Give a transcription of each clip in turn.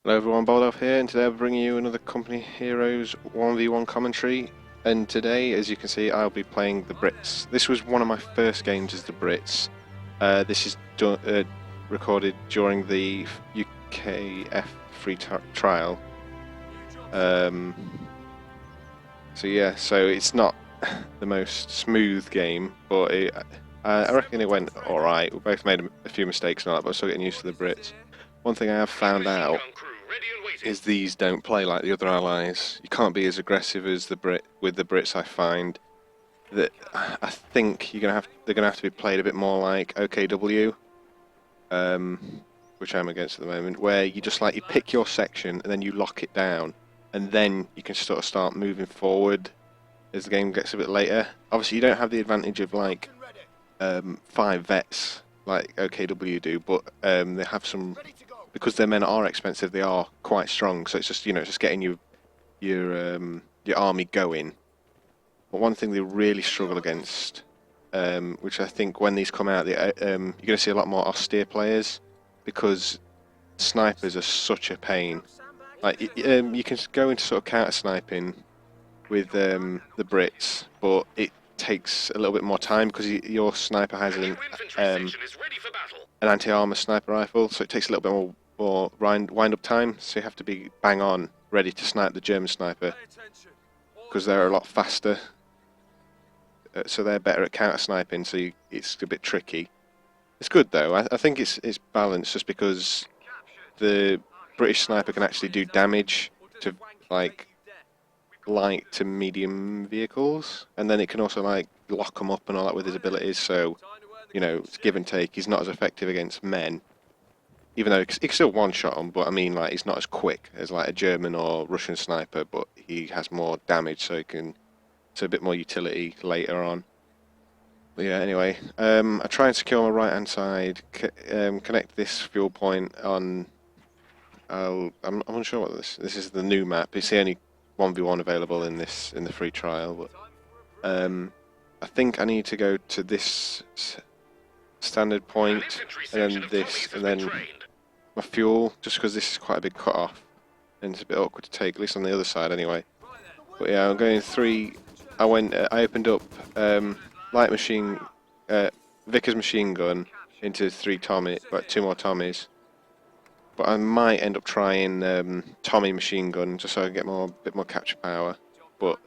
Hello everyone, Boldolf here, and today I'm bringing you another Company Heroes 1v1 commentary. And today, as you can see, I'll be playing the Brits. This was one of my first games as the Brits. This is recorded during the UKF free trial. So yeah, so it's not the most smooth game, but I reckon it went alright. We both made a few mistakes and all that, but we're still getting used to the Brits. One thing I have found out is these don't play like the other allies. You can't be as aggressive as with the Brits. I find that I think they're gonna have to be played a bit more like OKW, which I'm against at the moment, where you pick your section and then you lock it down, and then you can sort of start moving forward as the game gets a bit later. Obviously, you don't have the advantage of like 5 vets like OKW do, but they have some. Because their men are expensive, they are quite strong. So it's just just getting your army going. But one thing they really struggle against, which I think when these come out, you're going to see a lot more austere players, because snipers are such a pain. Like you can go into sort of counter sniping with the Brits, but it takes a little bit more time because your sniper has an anti-armor sniper rifle, so it takes a little bit more wind-up time, so you have to be bang on, ready to snipe the German sniper, because they're a lot faster. So they're better at counter-sniping, so it's a bit tricky. It's good though, I think it's balanced, just because the British sniper can actually do damage to like light to medium vehicles, and then it can also like lock them up and all that with his abilities, so it's give and take. He's not as effective against men, even though he can still one-shot them, but I mean, like, he's not as quick as like a German or Russian sniper, but he has more damage, so it's a bit more utility later on. But yeah, anyway, I try and secure my right-hand side, connect this fuel point on. I'm unsure what this is. The new map. It's the only 1v1 available in the free trial, but I think I need to go to this standard point, and then this, and then my fuel, just because this is quite a big cut off and it's a bit awkward to take, at least on the other side anyway. But yeah, I'm going 3. I opened up light machine, Vickers machine gun into 3 Tommy, like 2 more Tommies. But I might end up trying Tommy machine gun just so I can get a bit more capture power. But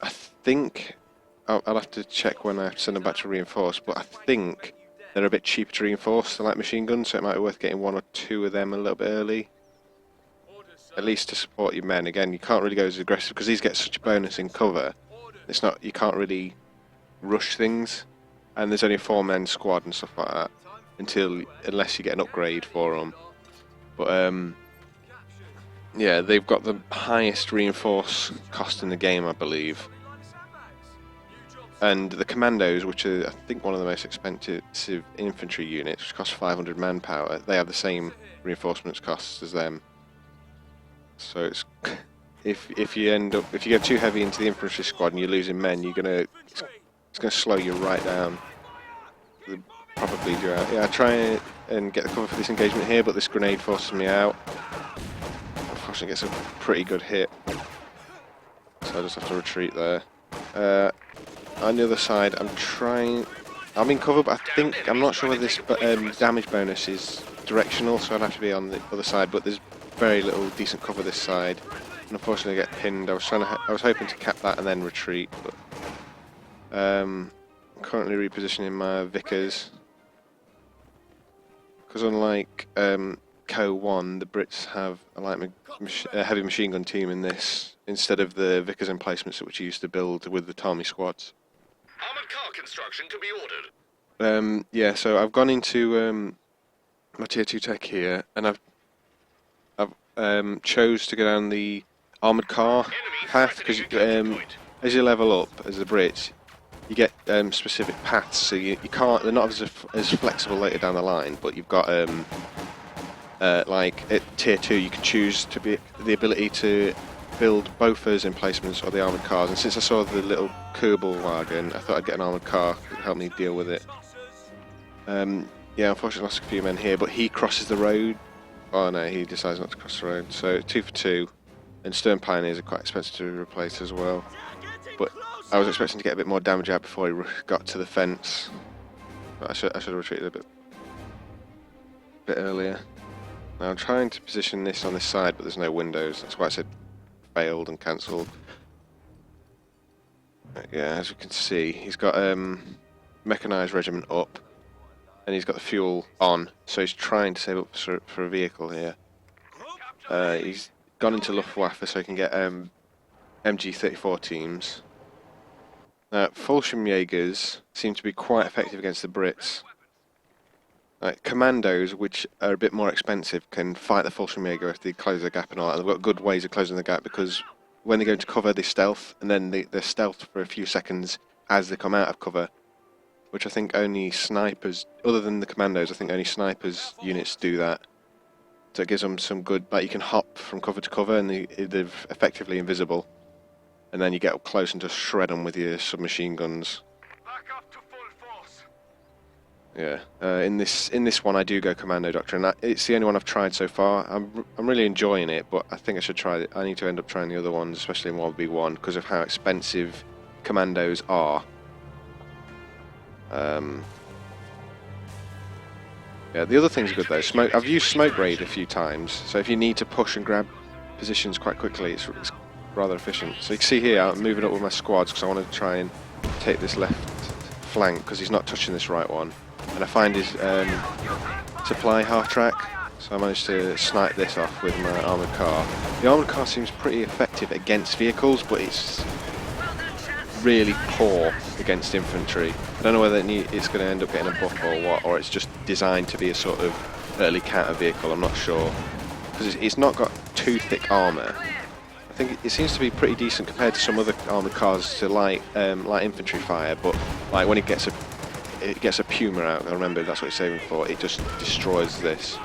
I think I'll have to check when I have to send them back to reinforce. But I think they're a bit cheaper to reinforce than like machine guns, so it might be worth getting 1 or 2 of them a little bit early, at least to support your men. Again, you can't really go as aggressive because these get such a bonus in cover. You can't really rush things, and there's only a 4-man squad and stuff like that unless you get an upgrade for them. But yeah, they've got the highest reinforce cost in the game, I believe. And the commandos, which are I think one of the most expensive infantry units, which cost 500 manpower, they have the same reinforcements costs as them. So it's if you go too heavy into the infantry squad and you're losing men, it's gonna slow you right down. It'll probably do out. Yeah, I try and get the cover for this engagement here, but this grenade forces me out. Unfortunately, it gets a pretty good hit, so I just have to retreat there. On the other side, I'm in cover, but I'm not sure whether this damage bonus is directional, so I'd have to be on the other side, but there's very little decent cover this side, and unfortunately I get pinned. I was hoping to cap that and then retreat, but I'm currently repositioning my Vickers, because unlike Co 1, the Brits have a heavy machine gun team in this, instead of the Vickers emplacements which you used to build with the Tommy squads. Armored car construction to be ordered. Yeah, so I've gone into my tier 2 tech here, and I've chose to go down the armoured car path, because as you level up as the Brits, you get specific paths, so you can't. They're not as flexible later down the line, but you've got like at tier 2 you can choose to be the ability to build both those emplacements or the armoured cars, and since I saw the little Kerbal wagon, I thought I'd get an armoured car to help me deal with it. Yeah, unfortunately lost a few men here, but he crosses the road Oh no, he decides not to cross the road. So 2 for 2, and Stern Pioneers are quite expensive to replace as well. But I was expecting to get a bit more damage out before he got to the fence. But I should have retreated a bit earlier. Now I'm trying to position this on this side, but there's no windows. That's why I said failed and cancelled. Yeah, as you can see, he's got mechanised regiment up, and he's got the fuel on, so he's trying to save up for a vehicle here. He's gone into Luftwaffe so he can get MG-34 teams. Fallschirmjägers seem to be quite effective against the Brits. Commandos, which are a bit more expensive, can fight the Fallschirmjäger if they close the gap and all that. They've got good ways of closing the gap because when they go into cover, they stealth, and then they're stealth for a few seconds as they come out of cover, which I think only snipers, other than the commandos, I think only snipers units do that. So it gives them some good, like you can hop from cover to cover and they're effectively invisible. And then you get up close and just shred them with your submachine guns. Back up to full force. Yeah, in this one I do go Commando Doctrine. It's the only one I've tried so far. I'm really enjoying it, but I think I should try it. I need to end up trying the other ones, especially in 1v1, because of how expensive Commandos are. Yeah, the other things are good though. Smoke. I've used Smoke Raid a few times, so if you need to push and grab positions quite quickly, it's rather efficient. So you can see here I'm moving up with my squads because I want to try and take this left flank because he's not touching this right one. And I find his supply half-track, so I managed to snipe this off with my armoured car. The armoured car seems pretty effective against vehicles, but it's really poor against infantry. I don't know whether it's going to end up getting a buff or what, or it's just designed to be a sort of early counter vehicle, I'm not sure. Because it's not got too thick armour. I think it seems to be pretty decent compared to some other armoured cars to light infantry fire, but like when it gets a Puma out, I remember that's what it's saving for, it just destroys this.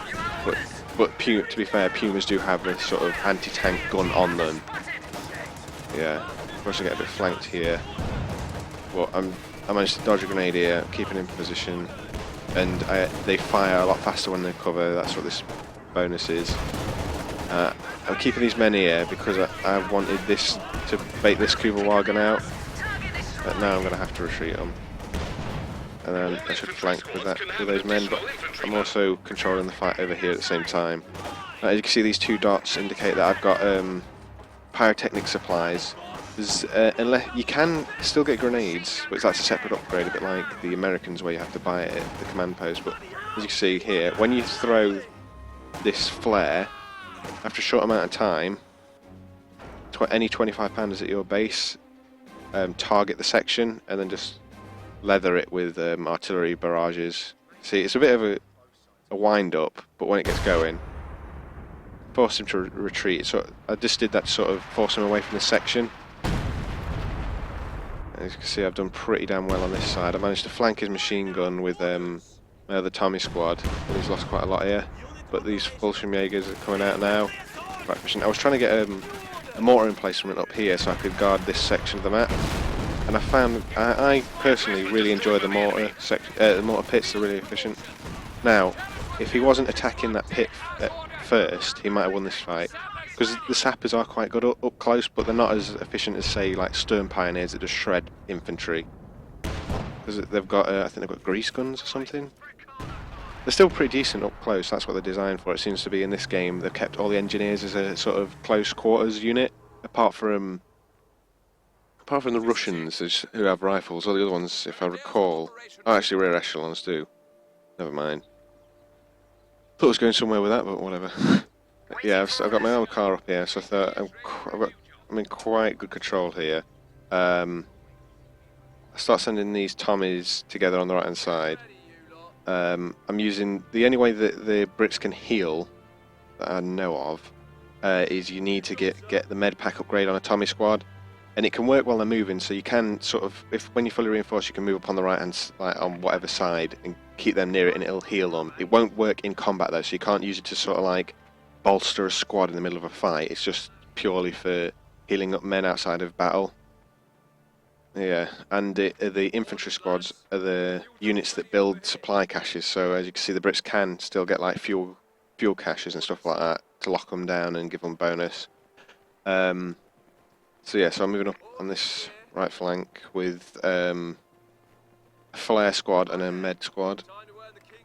But to be fair, Pumas do have a sort of anti-tank gun on them. Yeah, of course I get a bit flanked here. But I managed to dodge a grenade here, keeping in position, and they fire a lot faster when they cover. That's what this bonus is. I'm keeping these men here because I wanted this to bait this Kugelwagen out, but now I'm going to have to retreat them. And then I should flank with those men, but I'm also controlling the fight over here at the same time. As you can see, these two dots indicate that I've got pyrotechnic supplies. Unless you can still get grenades, but that's a separate upgrade, a bit like the Americans where you have to buy it at the command post. But as you can see here, when you throw this flare, after a short amount of time, any 25 pounders at your base target the section and then just leather it with artillery barrages. See, it's a bit of a wind-up, but when it gets going, force him to retreat. So I just did that to sort of force him away from the section. As you can see, I've done pretty damn well on this side. I managed to flank his machine gun with my other Tommy squad, and he's lost quite a lot here. But these Fallschirmjägers are coming out now, quite efficient. I was trying to get a mortar emplacement up here so I could guard this section of the map. And I found I personally really enjoy the mortar pits. They're really efficient. Now, if he wasn't attacking that pit at first, he might have won this fight because the sappers are quite good up close, but they're not as efficient as say like Stern Pioneers that just shred infantry. Because they've got I think they've got grease guns or something. They're still pretty decent up close. That's what they're designed for. It seems to be in this game. They've kept all the engineers as a sort of close quarters unit, apart from the Russians who have rifles. All the other ones, if I recall, actually rear echelons do. Never mind. Thought I was going somewhere with that, but whatever. Yeah, I've got my own car up here, so I thought I'm in quite good control here. I start sending these Tommies together on the right hand side. I'm using the only way that the Brits can heal that I know of is you need to get the med pack upgrade on a Tommy squad, and it can work while they're moving. So you can sort of, when you're fully reinforced, you can move up on the right hand, like on whatever side, and keep them near it, and it'll heal them. It won't work in combat though, so you can't use it to sort of like bolster a squad in the middle of a fight. It's just purely for healing up men outside of battle. Yeah, and the infantry squads are the units that build supply caches, so as you can see the Brits can still get like fuel fuel caches and stuff like that to lock them down and give them bonus. So yeah, so I'm moving up on this right flank with a flare squad and a med squad,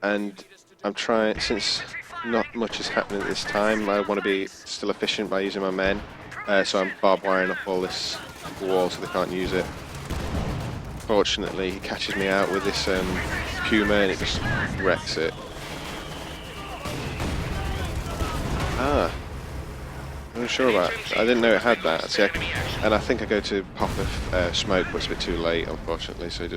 and I'm trying, since not much is happening at this time, I want to be still efficient by using my men, so I'm barbed wiring up all this wall so they can't use it. Fortunately, he catches me out with this Puma and it just wrecks it. Ah, I'm not sure about it. I didn't know it had that. See, and I think I go to pop a smoke, but it's a bit too late, unfortunately, so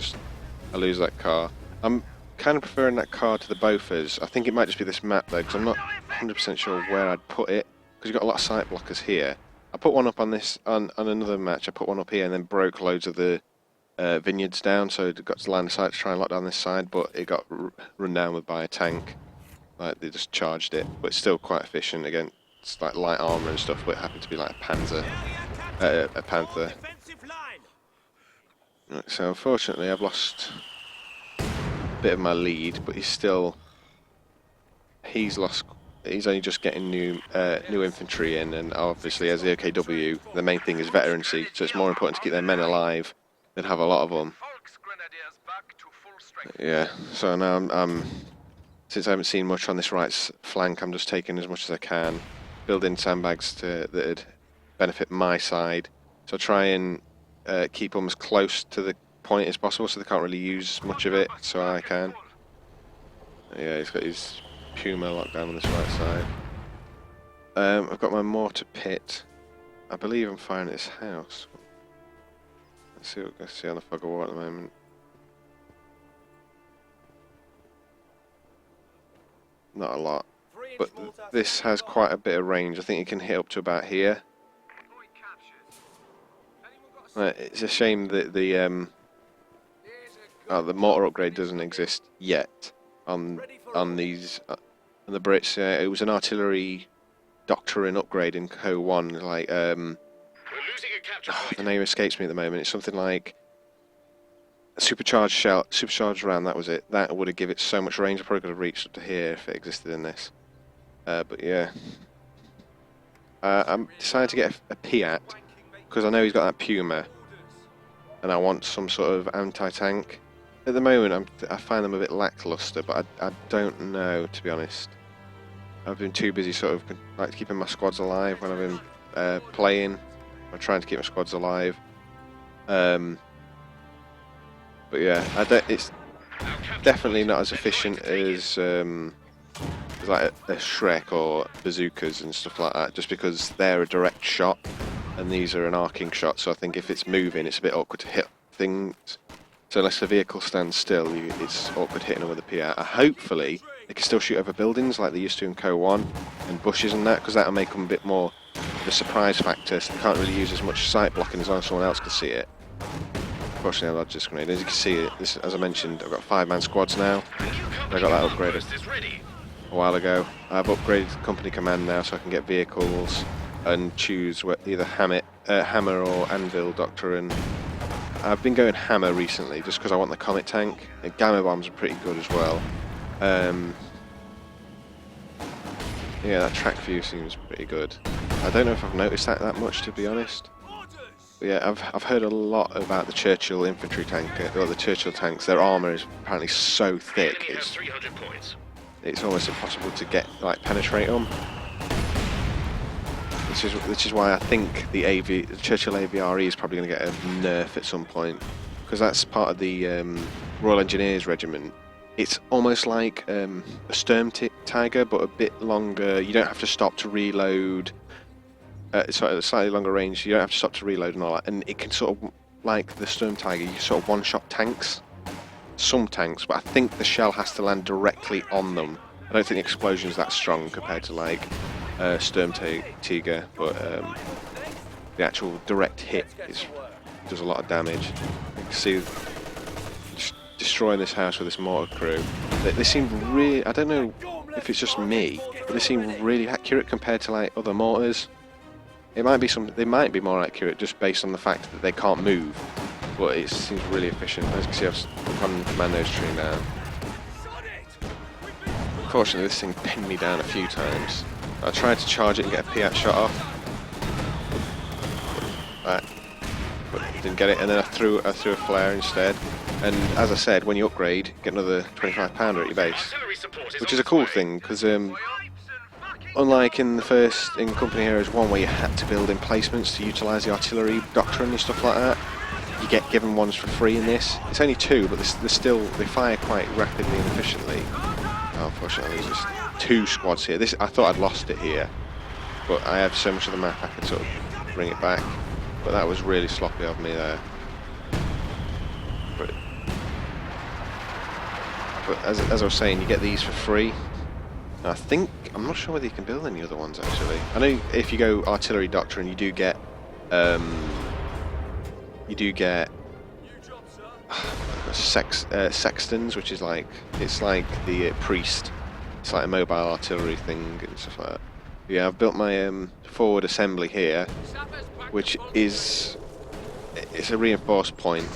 I lose that car. I'm kind of preferring that car to the Bofors. I think it might just be this map though, because I'm not 100% sure where I'd put it, because you've got a lot of sight blockers here. I put one up on this, on another match, I put one up here and then broke loads of the vineyards down, so it got to line of sight to try and lock down this side, but it got run down with by a tank. Like, they just charged it, but it's still quite efficient against like light armor and stuff, but it happened to be like a Panther. Right, so unfortunately I've lost a bit of my lead, but he's only just getting new infantry in, and obviously as the OKW, the main thing is veterancy, so it's more important to keep their men alive than have a lot of them. Yeah, so now since I haven't seen much on this right flank, I'm just taking as much as I can, building sandbags that'd benefit my side. So I try and keep them as close to the point as possible, so they can't really use much of it, so I can. Yeah, he's got his Puma locked down on this right side. I've got my mortar pit. I believe I'm firing at this house. Let's see what I see on the fog of war at the moment. Not a lot, but this has quite a bit of range. I think it can hit up to about here. It's a shame that the mortar upgrade doesn't exist yet on these on the Brits. It was an artillery doctrine upgrade in Co-1. Like the name escapes me at the moment. It's something like supercharged round. That was it. That would have given it so much range. I probably could have reached up to here if it existed in this. But yeah, I'm deciding to get a Piat because I know he's got that Puma, and I want some sort of anti-tank. At the moment, I find them a bit lackluster, but I don't know, to be honest. I've been too busy sort of like keeping my squads alive when I've been playing. I'm trying to keep my squads alive. But yeah, it's definitely not as efficient as like a Shrek or bazookas and stuff like that, just because they're a direct shot and these are an arcing shot, so I think if it's moving it's a bit awkward to hit things. So unless the vehicle stands still, it's awkward hitting them with a PR. Hopefully they can still shoot over buildings like they used to in Co-1 and bushes and that, because that'll make them a bit more of a surprise factor, so they can't really use as much sight blocking as long as someone else can see it. Unfortunately I lodged this grenade. As you can see, as I mentioned, I've got 5-man squads now. I got that upgraded a while ago. I've upgraded company command now so I can get vehicles and choose either hammer or anvil doctrine. I've been going hammer recently just because I want the comet tank. The gamma bombs are pretty good as well. Yeah, that track view seems pretty good. I don't know if I've noticed that much, to be honest. But yeah, I've heard a lot about the Churchill infantry tank, or the Churchill tanks. Their armour is apparently so thick, it's almost impossible to penetrate them. Which is why I think the Churchill AVRE is probably going to get a nerf at some point, because that's part of the Royal Engineers Regiment. It's almost like a Sturm Tiger, but a bit longer. You don't have to stop to reload. It's a slightly longer range. You don't have to stop to reload and all that. And it can sort of, like the Sturm Tiger, you sort of one-shot tanks. Some tanks, but I think the shell has to land directly on them. I don't think the explosion is that strong compared to like Sturm Tiger, but the actual direct hit does a lot of damage. You can see just destroying this house with this mortar crew. They seem really, I don't know if it's just me, but they seem really accurate compared to like other mortars. They might be more accurate just based on the fact that they can't move, but it seems really efficient. As you can see, I've gone commandos tree now. Unfortunately, this thing pinned me down a few times. I tried to charge it and get a Piat shot off, but didn't get it. And then I threw a flare instead. And as I said, when you upgrade, you get another 25 pounder at your base, which is a cool thing because unlike in Company Heroes 1 where you had to build emplacements to utilise the artillery doctrine and stuff like that, you get given ones for free in this. It's only 2, but they fire quite rapidly and efficiently. Oh, unfortunately, there's just 2 squads here. I thought I'd lost it here, but I have so much of the map I could sort of bring it back. But that was really sloppy of me there. But as I was saying, you get these for free. And I'm not sure whether you can build any other ones actually. I know if you go artillery doctrine, you do get sextons, which is like the priest. It's like a mobile artillery thing and stuff like that. But yeah, I've built my forward assembly here, which it's a reinforced point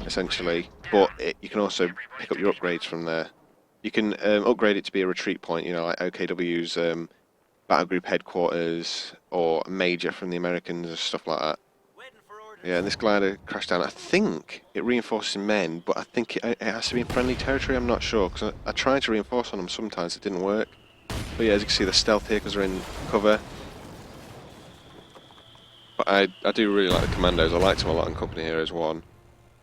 essentially, but you can also pick up your upgrades from there. You can upgrade it to be a retreat point, you know, like OKW's battle group headquarters or major from the Americans and stuff like that. Yeah, and this glider crashed down. I think it reinforces men, but I think it has to be in friendly territory. I'm not sure because I tried to reinforce on them sometimes, it didn't work. But yeah, as you can see, they're stealth here because they're in cover. But I do really like the commandos. I liked them a lot in Company Heroes 1.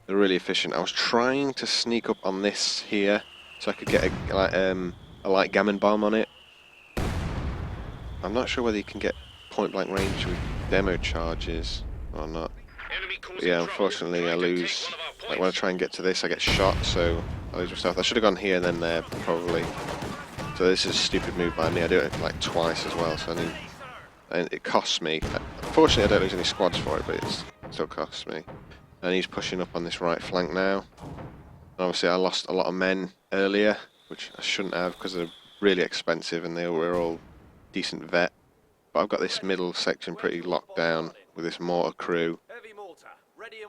They're really efficient. I was trying to sneak up on this here so I could get a light gammon bomb on it. I'm not sure whether you can get point blank range with demo charges or not. But yeah, unfortunately I lose. Like when I try and get to this, I get shot, so I lose myself. I should have gone here and then there probably. So this is a stupid move by me. I do it like twice as well, so it costs me. Unfortunately, I don't lose any squads for it, but it still costs me. And he's pushing up on this right flank now. And obviously, I lost a lot of men earlier, which I shouldn't have because they're really expensive and they were all decent vet. But I've got this middle section pretty locked down with this mortar crew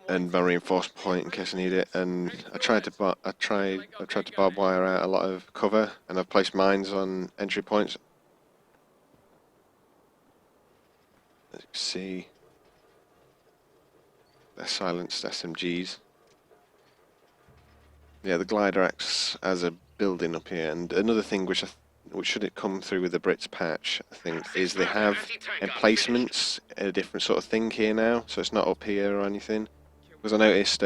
and my reinforced point in case I need it. And I tried to barbed wire out a lot of cover, and I've placed mines on entry points. As you can see, they're silenced SMGs. Yeah, the glider acts as a building up here, and another thing which should it come through with the Brits patch, I think, is they have emplacements, a different sort of thing here now, so it's not up here or anything. Because I noticed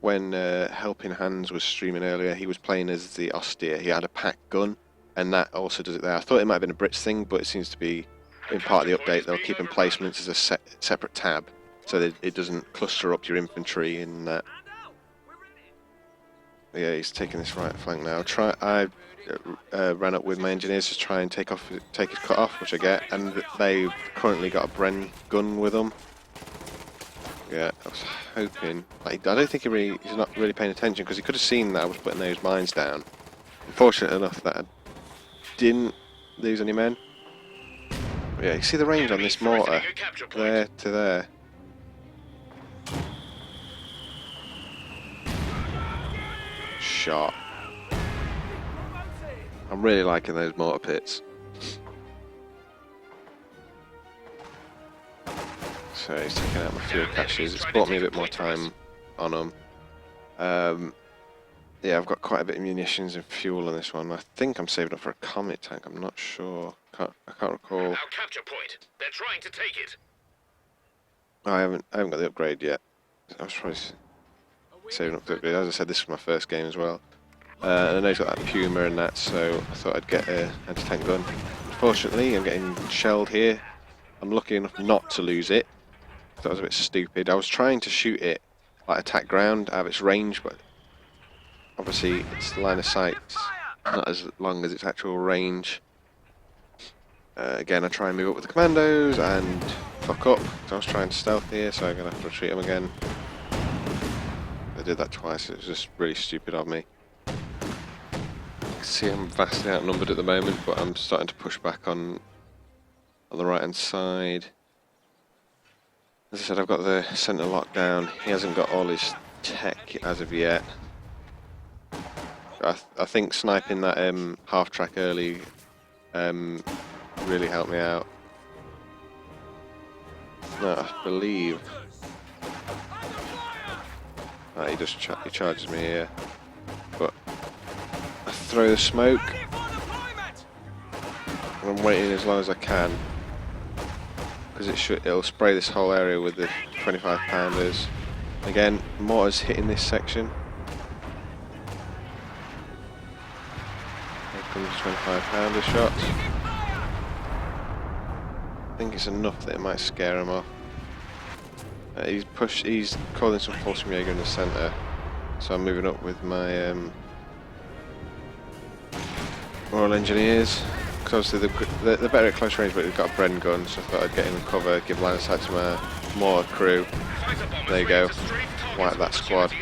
when Helping Hands was streaming earlier, he was playing as the Austere. He had a pack gun, and that also does it there. I thought it might have been a Brits thing, but it seems to be in part of the update. They'll keep emplacements as a separate tab, so that it doesn't cluster up your infantry in that. Yeah, he's taking this right flank now. I ran up with my engineers to try and take his cut off, which I get, and they've currently got a Bren gun with them. Yeah, I was hoping. Like, I don't think he's not really paying attention because he could have seen that I was putting those mines down. Fortunate enough that I didn't lose any men. But yeah, you see the range on this mortar, there to there. Shot. I'm really liking those mortar pits. So he's taking out my fuel caches. It's bought me a bit more time on them. Yeah, I've got quite a bit of munitions and fuel on this one. I think I'm saving up for a Comet tank. I'm not sure. I can't recall. Our capture point. They're trying to take it. I haven't got the upgrade yet. I was probably saving up the upgrade. As I said, this is my first game as well. And I know he's got that Puma and that, so I thought I'd get an anti-tank gun. Unfortunately, I'm getting shelled here. I'm lucky enough not to lose it. That was a bit stupid. I was trying to shoot it like attack ground out of its range, but obviously its line of sight's not as long as its actual range. Again, I try and move up with the commandos and fuck up. So I was trying to stealth here, so I'm gonna have to retreat them again. I did that twice. It was just really stupid of me. You can see I'm vastly outnumbered at the moment, but I'm starting to push back on the right hand side. As I said, I've got the centre locked down. He hasn't got all his tech as of yet. But I think sniping that half track early really helped me out. No, I believe. Right, he just he charges me here, but I throw the smoke. I'm waiting as long as I can because it'll spray this whole area with the 25 pounders. Again, mortars hitting this section. Here comes 25 pounder shots. I think it's enough that it might scare him off. He's calling some Fallschirmjäger in the centre, so I'm moving up with my Royal Engineers. Because obviously they're better at close range, but they've got a Bren gun, so I thought I'd get in cover, give line of sight to my mortar crew. There you go, wipe that squad.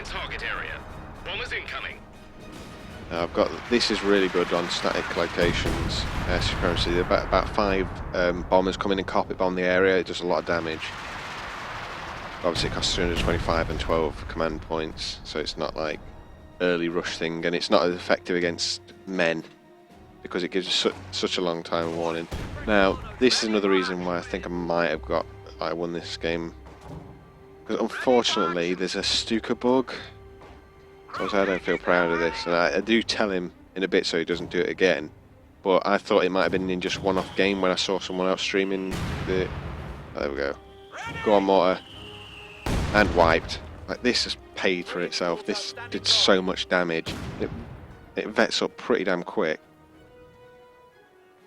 I've got, this is really good on static locations. As you can see, about 5 bombers come in and carpet bomb the area. It does a lot of damage. Obviously it costs 325 and 12 command points, so it's not like early rush thing, and it's not as effective against men because it gives such a long time warning. Now, this is another reason why I think I won this game, because unfortunately there's a Stuka bug. So I don't feel proud of this, and I do tell him in a bit so he doesn't do it again. But I thought it might have been in just one-off game when I saw someone else streaming the. There we go. Go on, mortar. And wiped. Like, this has paid for itself. This did so much damage. It vets up pretty damn quick.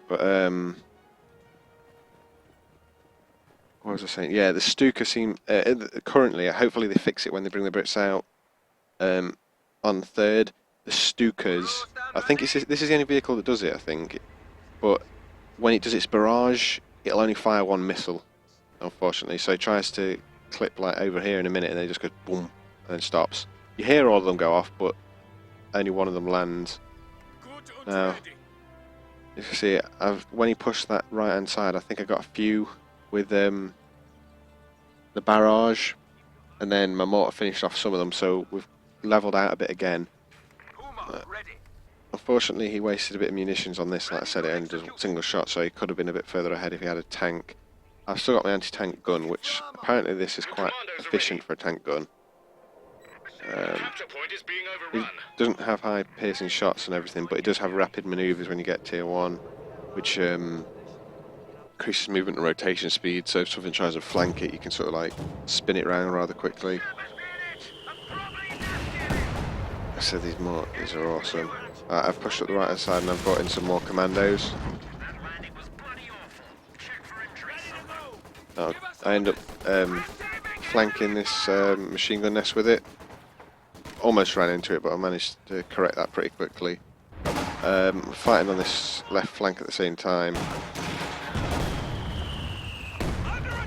But what was I saying? Yeah, the Stuka seem currently. Hopefully they fix it when they bring the Brits out. On third, the Stukas. I think this is the only vehicle that does it. I think, but when it does its barrage, it'll only fire one missile. Unfortunately, so it tries to clip like over here in a minute, and then it just goes boom and then stops. You hear all of them go off, but only one of them lands. Now, you can see when he pushed that right hand side, I think I got a few with the barrage, and then my mortar finished off some of them. So we've levelled out a bit again. Unfortunately, he wasted a bit of munitions on this. Like I said, it only does a single shot, so he could have been a bit further ahead if he had a tank. I've still got my anti-tank gun, which apparently this is quite efficient for a tank gun. It doesn't have high piercing shots and everything, but it does have rapid manoeuvres when you get tier 1, which increases movement and rotation speed, so if something tries to flank it, you can sort of like spin it around rather quickly. I said these are awesome. I've pushed up the right hand side and I've brought in some more commandos. I end up flanking this machine gun nest with it. Almost ran into it, but I managed to correct that pretty quickly. Fighting on this left flank at the same time.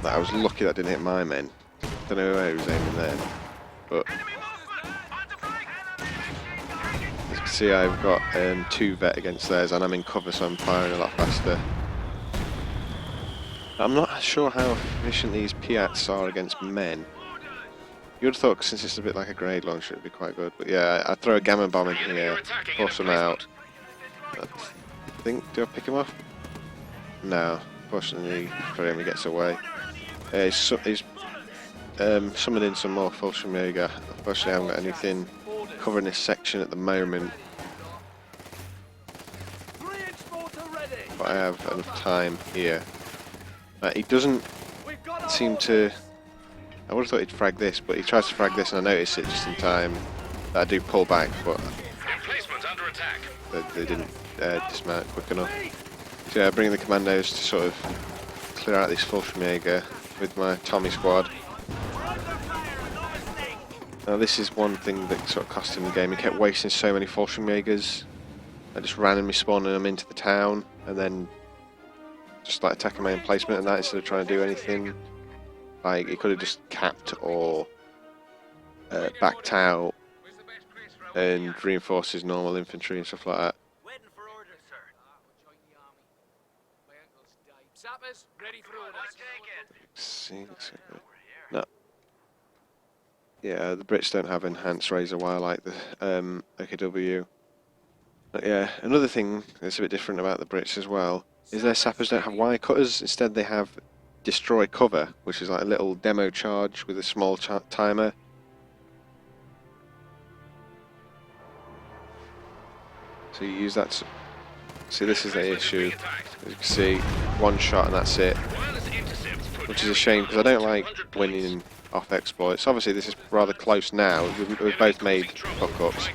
I was lucky that didn't hit my men. Don't know where he was aiming then, but as you can see, I've got 2 vet against theirs, and I'm in cover, so I'm firing a lot faster. I'm not sure how efficient these Piats are against men. You would have thought, since it's a bit like a grenade launcher, it'd be quite good. But yeah, I throw a gamma bomb in here, force them out. I think, do I pick him off? No, fortunately for him, he gets away. He's summoned in some more Fallschirmjäger. Unfortunately, I haven't got anything covering this section at the moment. But I have enough time here. He doesn't seem to. I would have thought he'd frag this, but he tries to frag this, and I notice it just in time that I do pull back, but they didn't dismount quick enough. So yeah, bringing the commandos to sort of clear out this Fallschirmjäger with my Tommy squad. Now this is one thing that sort of cost him the game. He kept wasting so many Fallschirmjägers. I just randomly spawning them into the town, and then just like attacking my emplacement and that instead of trying to do anything. Like, he could have just capped or backed out and reinforced his normal infantry and stuff like that. No. Yeah, the Brits don't have enhanced razor wire like the OKW. But yeah, another thing that's a bit different about the Brits as well is their sappers don't have wire cutters. Instead, they have destroy cover, which is like a little demo charge with a small timer. So you use that to... See, this is the issue. As you can see, one shot and that's it. Which is a shame, because I don't like winning off exploits. Obviously, this is rather close now. We've both made fuck-ups.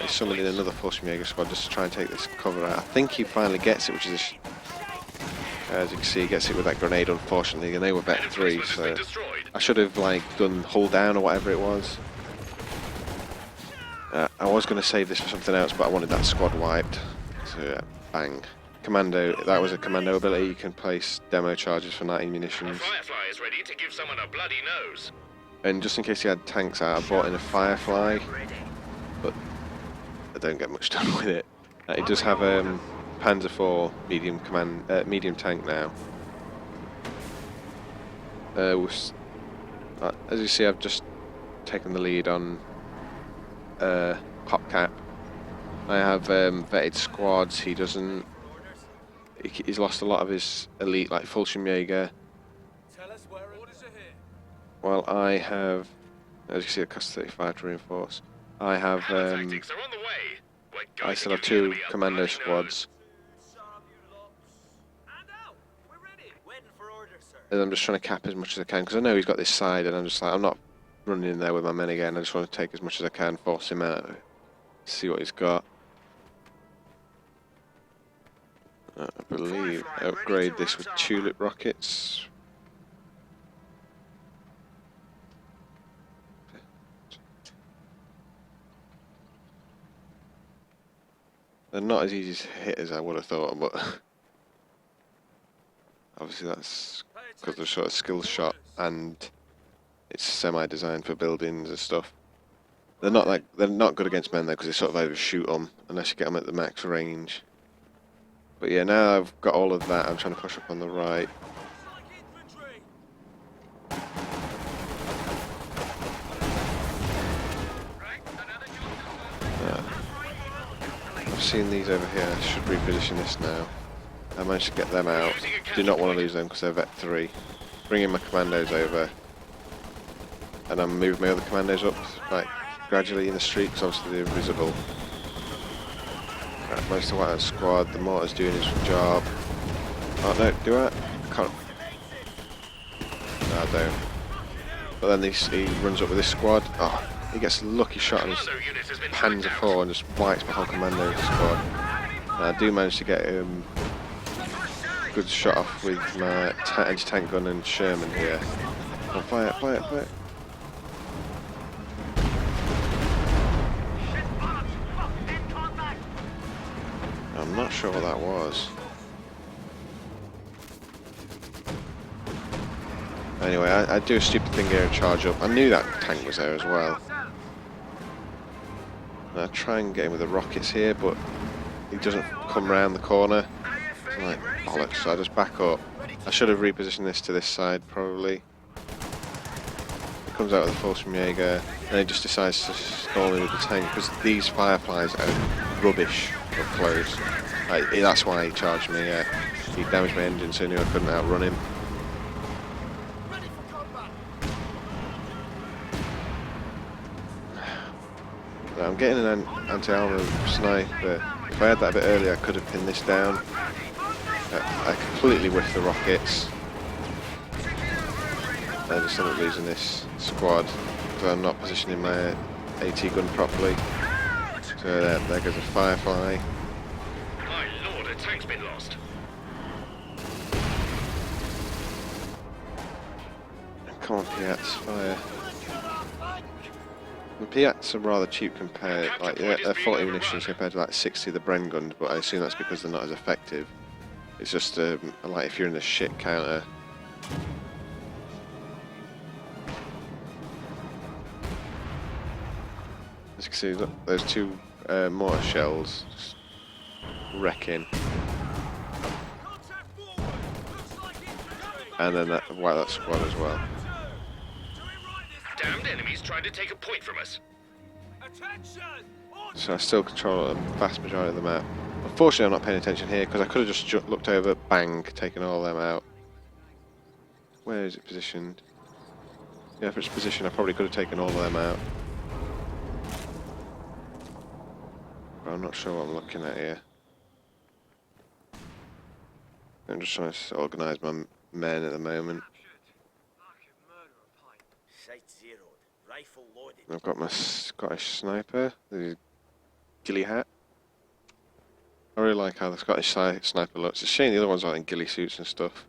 He's summoned in another Jaeger squad just to try and take this cover out. I think he finally gets it, which is... as you can see, he gets it with that grenade, unfortunately, and they were bet 3, so... I should have, like, done hull down or whatever it was. I was going to save this for something else, but I wanted that squad wiped. So, yeah, bang. Commando, that was a commando ability. You can place demo charges for 90 munitions. Firefly is ready to give someone a bloody nose. And just in case he had tanks out, I bought in a Firefly, but I don't get much done with it. It does have Panzer IV medium tank now. As you see, I've just taken the lead on PopCap. I have vetted squads. He doesn't. He's lost a lot of his elite, like Jaeger. Well, I have, as you can see, it costs 35 to reinforce. I have, I still have 2 commando squads. And I'm just trying to cap as much as I can, because I know he's got this side, and I'm just like, I'm not running in there with my men again. I just want to take as much as I can, force him out, see what he's got. I believe I upgrade this with tulip rockets. They're not as easy to hit as I would have thought, but obviously that's because they're sort of skill shot and it's semi-designed for buildings and stuff. They're not good against men though, because they sort of overshoot them unless you get them at the max range. But yeah, now I've got all of that, I'm trying to push up on the right. I've seen these over here, I should reposition this now. I managed to get them out. Do not want to lose them because they're vet 3. Bringing my commandos over. And I'm moving my other commandos up, like, gradually in the street, because obviously they're visible. Right, most of the squad, the mortar's doing his job. Oh no, do I? Can't. No, I don't. But then he runs up with his squad. Oh, he gets a lucky shot on his Panzer IV and just wipes my whole commando squad. And I do manage to get a good shot off with my anti-tank gun and Sherman here. Oh, fire it, fire it, fire it. I'm not sure what that was. Anyway, I do a stupid thing here and charge up. I knew that tank was there as well. And I try and get him with the rockets here, but he doesn't come round the corner. I'm like, bollocks, so I just back up. I should have repositioned this to this side, probably. He comes out with a full Jaeger, and he just decides to storm in with the tank, because these Fireflies are rubbish up close. That's why he charged me, he damaged my engine, so he knew I couldn't outrun him. I'm getting an anti-armor sniper. If I had that a bit earlier, I could have pinned this down. I completely whiffed the rockets. I just ended up losing this squad because I'm not positioning my AT gun properly. So there goes a Firefly. My lord, a tank's been lost. Come on, Piats, fire. The Piats are rather cheap compared, like they're 40 munitions compared to like 60 of the Bren guns, but I assume that's because they're not as effective. It's just like if you're in the shit counter. As you can see, look, those 2 mortar shells just wrecking. And then wipe that squad as well. Damned enemies trying to take a point from us. Attention! All So I still control a vast majority of the map. Unfortunately, I'm not paying attention here because I could have just looked over, bang, taken all of them out. Where is it positioned? Yeah, if it's positioned, I probably could have taken all of them out. But I'm not sure what I'm looking at here. I'm just trying to organise my men at the moment. I've got my Scottish sniper, the ghillie hat. I really like how the Scottish sniper looks. It's a shame the other ones aren't in ghillie suits and stuff.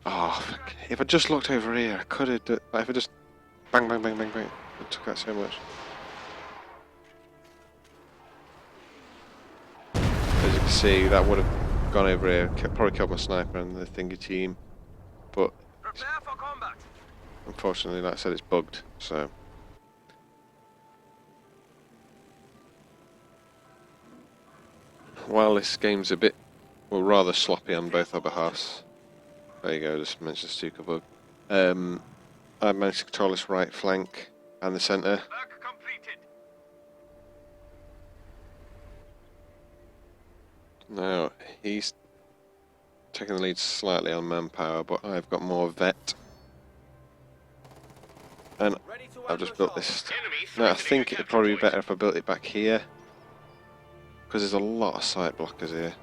Oh, fuck. If I just looked over here, I could have done. Like, if I just bang, bang, bang, bang, bang, it took out so much. As you can see, that would have gone over here, probably killed my sniper and the thingy team. But unfortunately, like I said, it's bugged. So. While this game's a bit, well, rather sloppy on both our behalves. There you go, just mentioned Stuka bug. I managed to control this right flank and the centre. Now, he's taking the lead slightly on manpower, but I've got more vet. And I've just built this. Now, I think it'd probably be better if I built it back here, because there's a lot of sight blockers here.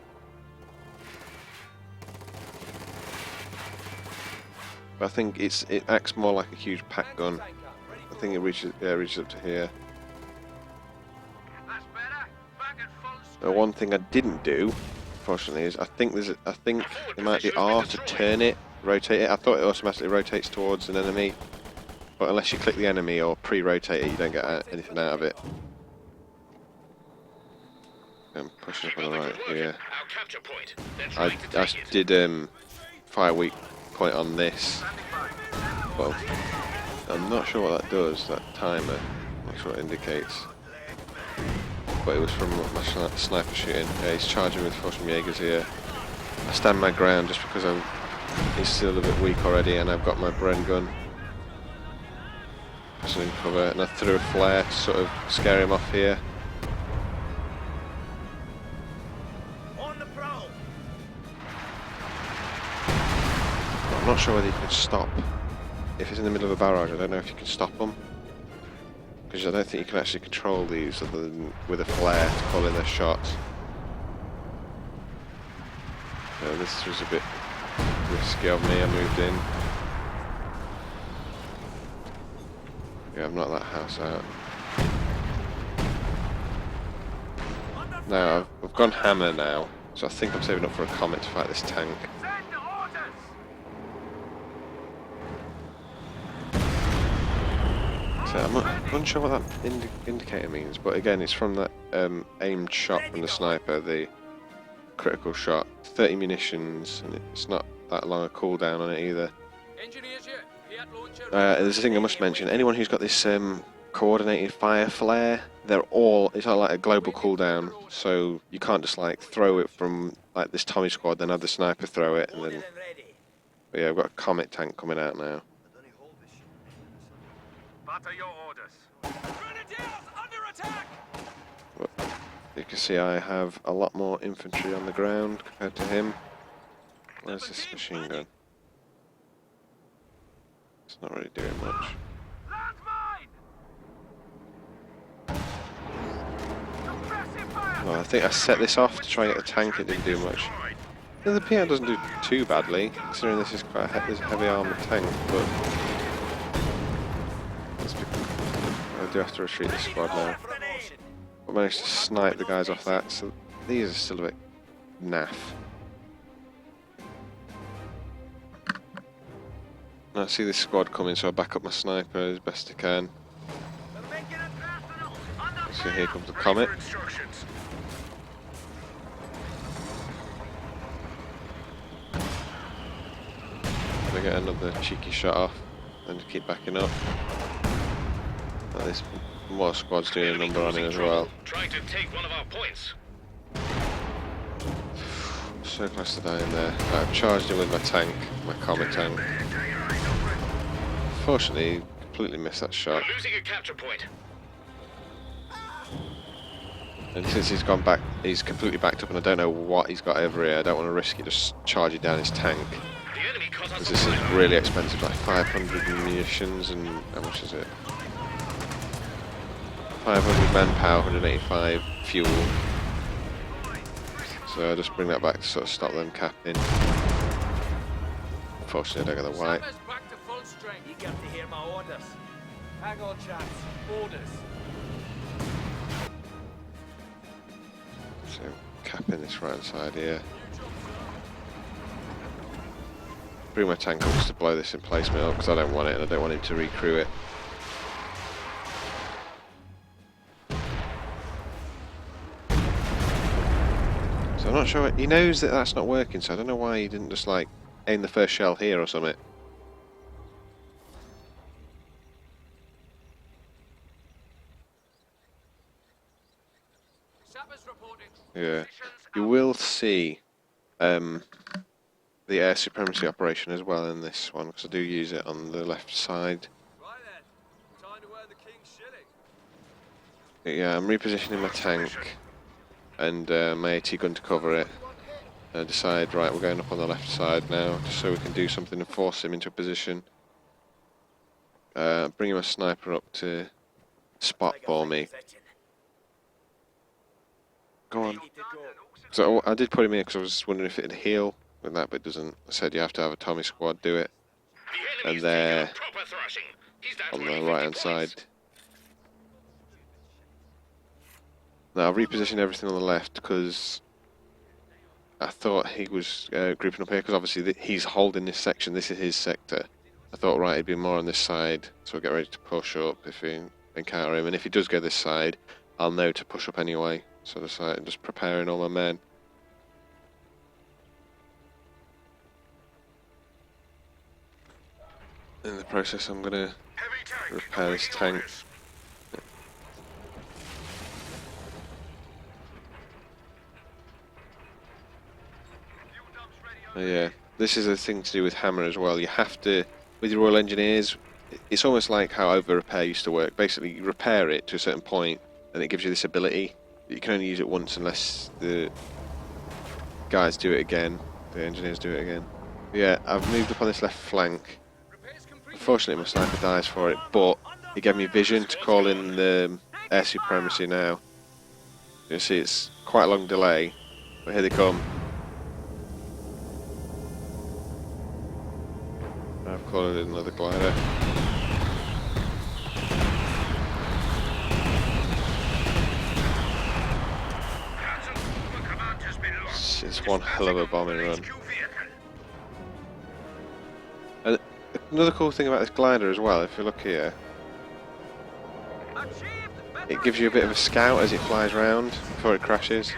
But I think it acts more like a huge pack gun. I think it reaches up to here. One thing I didn't do, unfortunately, is I think it might be R to turn it, rotate it. I thought it automatically rotates towards an enemy, but unless you click the enemy or pre-rotate it, you don't get anything out of it. I'm pushing up on the right here. I did fire weak point on this. Well, I'm not sure what that does, that timer. I'm not sure what it indicates. But it was from my sniper shooting. Yeah, he's charging with Fortune Jaegers here. I stand my ground just because he's still a bit weak already, and I've got my Bren gun. Pushing in cover, and I threw a flare to sort of scare him off here. I'm not sure whether you can stop. If it's in the middle of a barrage, I don't know if you can stop them. Because I don't think you can actually control these other than with a flare to call in their shots. So this was a bit risky of me, I moved in. Yeah, I've knocked that house out. Now, I've gone hammer now, so I think I'm saving up for a comet to fight this tank. So I'm unsure what that indicator means, but again, it's from that aimed shot from the sniper, the critical shot. 30 munitions, and it's not that long a cooldown on it either. There's a thing I must mention, anyone who's got this coordinated fire flare, it's not like a global cooldown, so you can't just like throw it from like this Tommy squad, then have the sniper throw it, and then... But yeah, I've got a comet tank coming out now. Your orders. Grenadiers under attack! But you can see I have a lot more infantry on the ground compared to him. Where's this machine gun? It's not really doing much. Well, I think I set this off to try and get the tank, it didn't do much. Yeah, the PL doesn't do too badly, considering this is quite a heavy armoured tank, but... I do have to retreat this squad now. I managed to snipe the guys off that, so these are still a bit naff. I see this squad coming, so I back up my sniper as best I can. So here comes the comet. I get another cheeky shot off, and to keep backing up. There's more squads doing a number on it as well. Trying to take one of our points. So close to dying there. I've charged him with my tank, my comet tank. Fortunately, completely missed that shot. We're losing a capture point. And since he's gone back, he's completely backed up, and I don't know what he's got over here. I don't want to risk it just charging down his tank. Because this is really expensive, like 500 munitions, and how much is it? 500 manpower, 185 fuel. So I'll just bring that back to sort of stop them capping. Unfortunately, I don't get the white. Back to full strength. You got to hear my orders. Hang on, chaps. Orders. So capping this right hand side here. Bring my tank up just to blow this emplacement up because I don't want it and I don't want him to recrew it. So I'm not sure, he knows that that's not working, so I don't know why he didn't just like aim the first shell here or something. Yeah, you will see the air supremacy operation as well in this one because I do use it on the left side. Right then. Time to earn the king's shilling. Yeah, I'm repositioning my tank and my AT gun to cover it. I decide, right, we're going up on the left side now, just so we can do something and force him into a position. Bringing my sniper up to spot for me. Go on. So I did put him in because I was wondering if it'd heal with that, but it doesn't. I said you have to have a Tommy squad do it. And there, on the right hand side. Now I've repositioned everything on the left because I thought he was grouping up here because obviously he's holding this section, this is his sector. I thought, right, he'd be more on this side, so I'll get ready to push up if we encounter him. And if he does go this side, I'll know to push up anyway. So I'm just preparing all my men. In the process, I'm going to repair this tank. Yeah, this is a thing to do with hammer as well. You have to, with your Royal Engineers, it's almost like how over repair used to work. Basically, you repair it to a certain point, and it gives you this ability. You can only use it once unless the guys do it again, the engineers do it again. Yeah, I've moved up on this left flank. Unfortunately, my sniper dies for it, but it gave me vision to call in the air supremacy now. You see, it's quite a long delay, but here they come. I've called in another glider. It's one hell of a bombing run. And another cool thing about this glider as well, if you look here, it gives you a bit of a scout as it flies around before it crashes.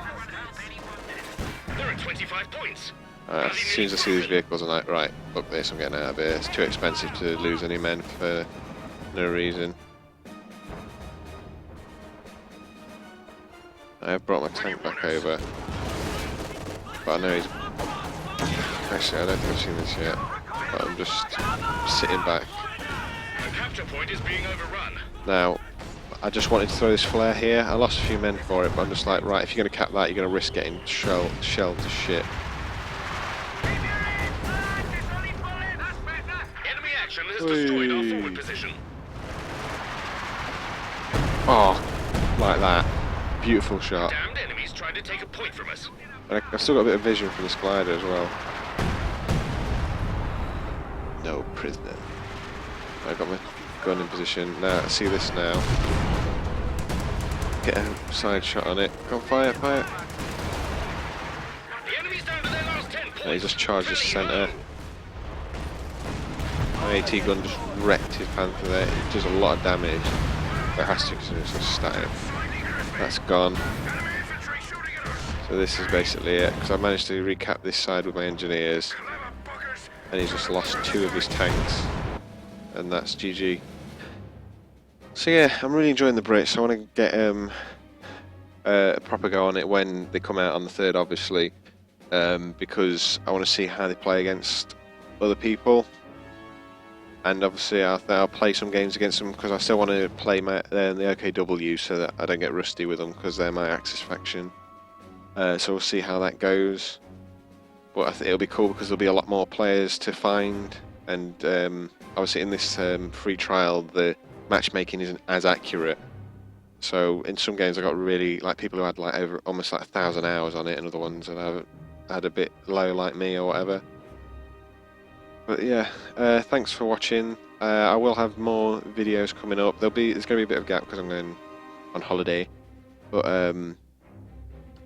There are 25 points. As soon as I see these vehicles, I'm like, right, look this, I'm getting out of here. It's too expensive to lose any men for no reason. I have brought my tank back over. But I know he's... Actually, I don't think I've seen this yet. But I'm just sitting back. The capture point is being overrun. Now, I just wanted to throw this flare here. I lost a few men for it, but I'm just like, right, if you're going to cap that, you're going to risk getting shelled to shit. Enemy action has destroyed our forward position. Oh, like that. Beautiful shot. Damned enemies trying to take a point from us. And I've still got a bit of vision from this glider as well. No prisoner. I got my gun in position. Now, I see this now. Get a side shot on it. Go on, fire, fire. The enemy's down to their last 10 points. And he just charges centre. My AT gun just wrecked his panther there. It does a lot of damage. It has to because it's a static. That's gone. So this is basically it, because I managed to recap this side with my engineers, and he's just lost 2 of his tanks, and that's GG. So yeah, I'm really enjoying the Brits. I want to get a proper go on it when they come out on the 3rd, obviously, because I want to see how they play against other people. and obviously I'll play some games against them because I still want to play the OKW so that I don't get rusty with them because they're my Axis faction. So we'll see how that goes. But I think it'll be cool because there'll be a lot more players to find, and obviously in this free trial the matchmaking isn't as accurate. So in some games I got really like people who had like over almost like 1,000 hours on it, and other ones that have had a bit low like me or whatever. But yeah, thanks for watching. I will have more videos coming up. There's going to be a bit of a gap because I'm going on holiday, but and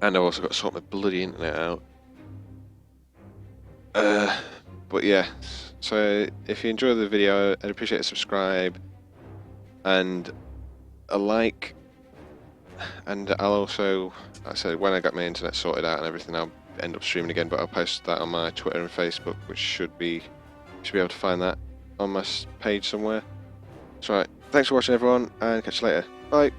I've also got to sort my bloody internet out. But yeah, so if you enjoyed the video, I'd appreciate a subscribe and a like. And I'll also, like I said, when I got my internet sorted out and everything, I'll end up streaming again. But I'll post that on my Twitter and Facebook, which should be able to find that on my page somewhere. So right, thanks for watching everyone, and catch you later. Bye.